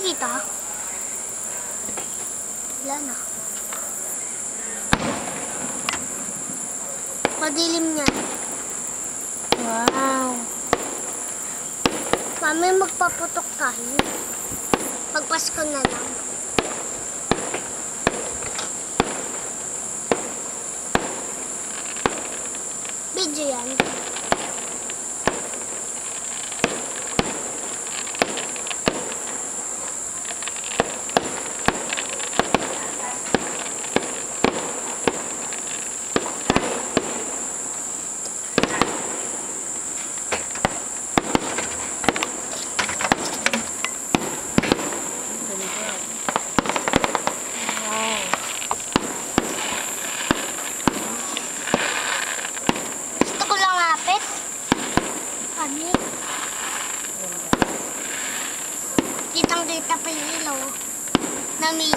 makikita? Wala na. Madilim yan. Wow. Mami, magpaputok tayo. Pagpasko na lang. Video yan. Kitang-kita pa yung ilaw na may...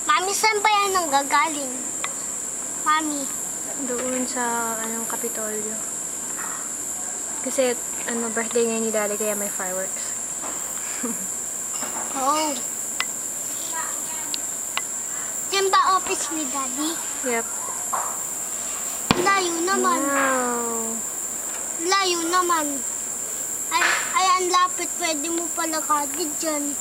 Mami, saan ba yan ang gagaling? Mami? Doon sa, Kapitolyo. Kasi, birthday ngayon ni Daddy, kaya may fireworks. Oh. Yan ba office ni Daddy? Yep. Layo naman. Wow. Layo naman. Ay, ang lapit. Pwede mo pala kagad dyan.